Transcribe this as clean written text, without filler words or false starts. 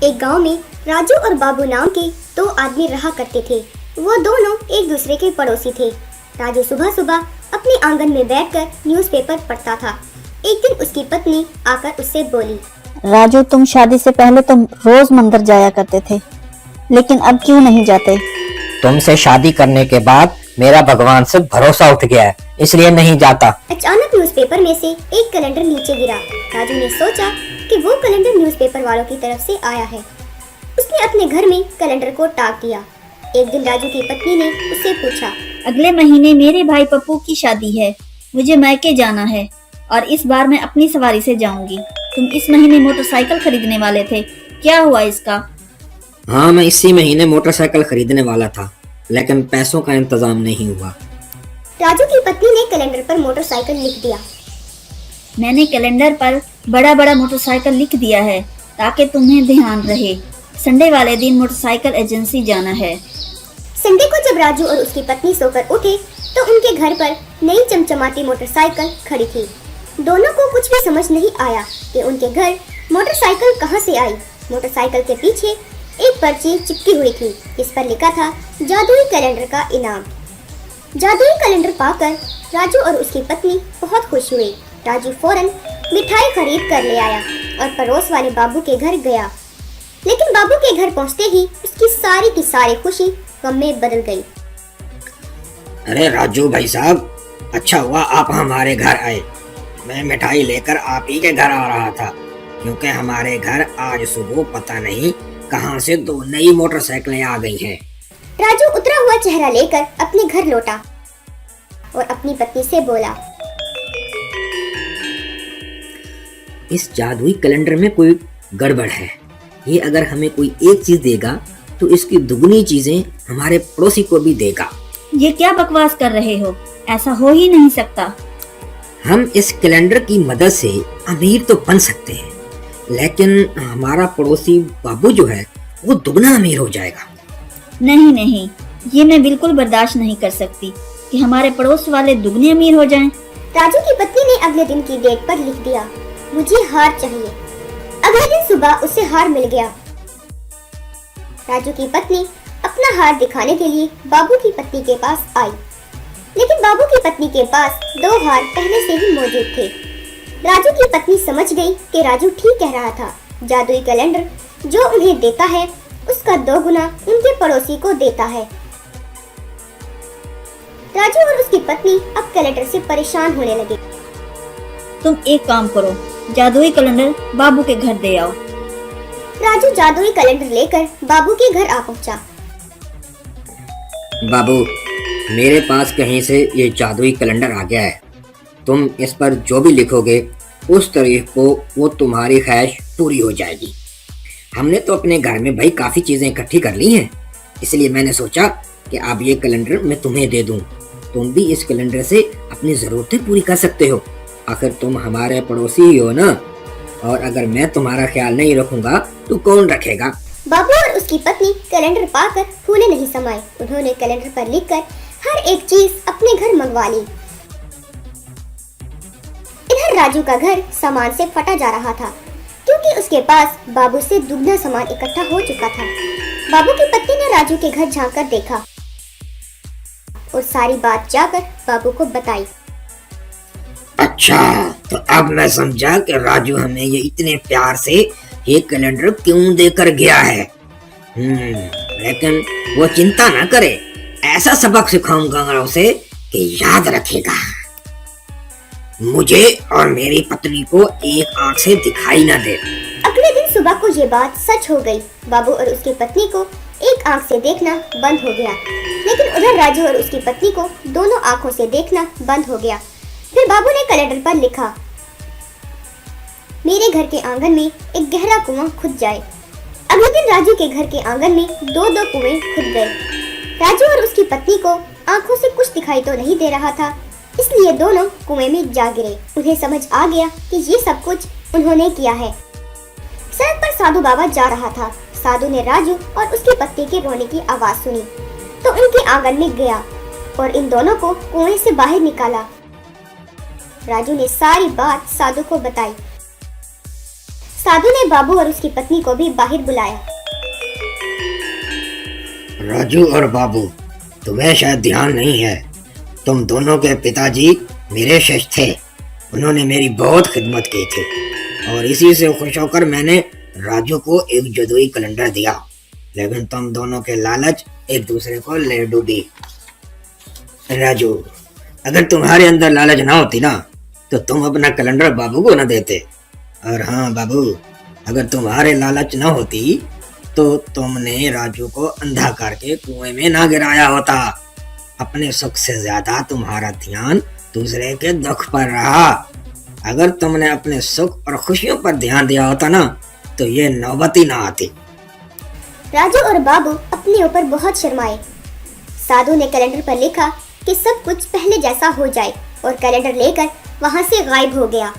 एक गांव में राजू और बाबू नाम के दो आदमी रहा करते थे। वो दोनों एक दूसरे के पड़ोसी थे। राजू सुबह सुबह अपने आंगन में बैठकर न्यूज़पेपर पढ़ता था। एक दिन उसकी पत्नी आकर उससे बोली, राजू, तुम शादी से पहले तो रोज मंदिर जाया करते थे, लेकिन अब क्यों नहीं जाते? तुमसे शादी करने के बाद मेरा भगवान से भरोसा उठ गया है, इसलिए नहीं जाता। अचानक न्यूज़पेपर में से एक कैलेंडर नीचे गिरा। राजू ने सोचा कि वो कैलेंडर न्यूज़पेपर वालों की तरफ से आया है। उसने अपने घर में कैलेंडर को टाक दिया। एक दिन राजू की पत्नी ने उससे पूछा, अगले महीने मेरे भाई पप्पू की शादी है, मुझे मायके जाना है और इस बार मैं अपनी सवारी से जाऊंगी। तुम इस महीने मोटरसाइकिल खरीदने वाले थे, क्या हुआ इसका? हाँ, मैं इसी महीने मोटरसाइकिल खरीदने वाला था, लेकिन पैसों का इंतजाम नहीं हुआ। राजू की पत्नी ने कैलेंडर पर मोटरसाइकिल लिख दिया। मैंने कैलेंडर पर बड़ा बड़ा मोटरसाइकिल लिख दिया है ताकि तुम्हें ध्यान रहे। संडे वाले दिन मोटरसाइकिल एजेंसी जाना है। संडे को जब राजू और उसकी पत्नी सोकर उठे तो उनके घर पर नई चमचमाती मोटरसाइकिल खड़ी थी। दोनों को कुछ भी समझ नहीं आया कि उनके घर मोटरसाइकिल कहां से आई। मोटरसाइकिल के पीछे एक पर्ची चिपकी हुई थी, इस पर लिखा था जादुई कैलेंडर का इनाम। जादुई कैलेंडर पाकर राजू और उसकी पत्नी बहुत खुश हुए। राजू फौरन मिठाई खरीद कर ले आया और पड़ोस वाले बाबू के घर गया। लेकिन बाबू के घर पहुंचते ही उसकी सारी की सारी खुशी गम में बदल गई। अरे राजू भाई साहब, अच्छा हुआ आप हमारे घर आए। मैं मिठाई लेकर आप ही के घर आ रहा था, क्योंकि हमारे घर आज सुबह पता नहीं कहां से दो नई मोटरसाइकिलें आ गई हैं। राजू उतरा हुआ चेहरा लेकर अपने घर लौटा और अपनी पत्नी से बोला, इस जादुई कैलेंडर में कोई गड़बड़ है। ये अगर हमें कोई एक चीज देगा तो इसकी दुगनी चीजें हमारे पड़ोसी को भी देगा। ये क्या बकवास कर रहे हो? ऐसा हो ही नहीं सकता। हम इस कैलेंडर की मदद से अमीर तो बन सकते हैं, लेकिन हमारा पड़ोसी बाबू जो है वो दुगना अमीर हो जाएगा। नहीं नहीं, ये मैं बिल्कुल बर्दाश्त नहीं कर सकती कि हमारे पड़ोस वाले दुगने अमीर हो जाएं। राजू की पत्नी ने अगले दिन की डेट पर लिख दिया, मुझे हार चाहिए। अगले दिन सुबह उसे हार मिल गया। राजू की पत्नी अपना हार दिखाने के लिए बाबू की पत्नी के पास आई, लेकिन बाबू की पत्नी के पास दो हार पहले से ही मौजूद थे। राजू की पत्नी समझ गई कि राजू ठीक कह रहा था। जादुई कैलेंडर जो उन्हें देता है उसका 2 गुना उनके पड़ोसी को देता है। राजू और उसकी पत्नी अब कैलेंडर से परेशान होने लगे। तुम एक काम करो, जादुई कैलेंडर बाबू के घर दे आओ। राजू जादुई कैलेंडर लेकर बाबू के घर आ पहुंचा। बाबू, मेरे पास कहीं से ये जादुई कैलेंडर आ गया है। तुम इस पर जो भी लिखोगे उस तारीख को वो तुम्हारी ख्वाहिश पूरी हो जाएगी। हमने तो अपने घर में भाई काफी चीजें इकट्ठी कर ली हैं, इसलिए मैंने सोचा कि अब ये कैलेंडर मैं तुम्हें दे दूं। तुम भी इस कैलेंडर से अपनी जरूरतें पूरी कर सकते हो। आखिर तुम हमारे पड़ोसी ही हो ना, और अगर मैं तुम्हारा ख्याल नहीं रखूंगा तो कौन रखेगा? बाबू और उसकी पत्नी कैलेंडर पाकर फूले नहीं समाये। उन्होंने कैलेंडर पर लिखकर हर एक चीज अपने घर मंगवा ली। इधर राजू का घर सामान से फटा जा रहा था, क्योंकि उसके पास बाबू से दुगना सामान इकट्ठा हो चुका था। बाबू की पत्नी ने राजू के घर झांककर देखा और सारी बात जाकर बाबू को बताई। अच्छा, तो अब मैं समझा कि राजू हमें ये इतने प्यार से ये कैलेंडर क्यों देकर गया है। लेकिन वो चिंता ना करे, ऐसा सबक सिखाऊंगा उसे कि याद रखेगा। मुझे और मेरी पत्नी को एक आंख से दिखाई ना दे। अगले दिन सुबह को ये बात सच हो गई। बाबू और उसकी पत्नी को एक आंख से देखना बंद हो गया, लेकिन उधर राजू और उसकी पत्नी को दोनों आंखों से देखना बंद हो गया। फिर बाबू ने कैलेंडर पर लिखा, मेरे घर के आंगन में एक गहरा कुआं खुद जाए। अगले दिन राजू के घर के आंगन में 2-2 कुएं खुद गए। राजू और उसकी पत्नी को आंखों से कुछ दिखाई तो नहीं दे रहा था, इसलिए दोनों कुएं में जा गिरे। उन्हें समझ आ गया कि ये सब कुछ उन्होंने किया है। सड़क पर साधु बाबा जा रहा था। साधु ने राजू और उसकी पत्नी के रोने की आवाज सुनी तो उनके आंगन में गया और इन दोनों को कुएं से बाहर निकाला। राजू ने सारी बात साधु को बताई। साधु ने बाबू और उसकी पत्नी को भी बाहर बुलाया। राजू और बाबू, तुम्हें शायद ध्यान नहीं है, तुम दोनों के पिताजी मेरे शिष्य थे। उन्होंने मेरी बहुत खिदमत की थी और इसी से खुश होकर मैंने राजू को एक जादुई कैलेंडर दिया, लेकिन तुम दोनों के लालच एक दूसरे को ले डूबी। राजू, अगर तुम्हारे अंदर लालच ना होती ना तो तुम अपना कैलेंडर बाबू को न देते। और हाँ बाबू, अगर तुम्हारे लालच न होती तो तुमने राजू को अंधा करके कुएं में ना गिराया होता। अपने सुख से ज्यादा तुम्हारा ध्यान दूसरे के दुख पर रहा। अगर तुमने अपने सुख और खुशियों पर ध्यान दिया होता ना तो ये नौबत ही ना आती। राजू और बाबू अपने ऊपर बहुत शर्माए। साधु ने कैलेंडर पर लिखा कि सब कुछ पहले जैसा हो जाए और कैलेंडर लेकर वहां से गायब हो गया।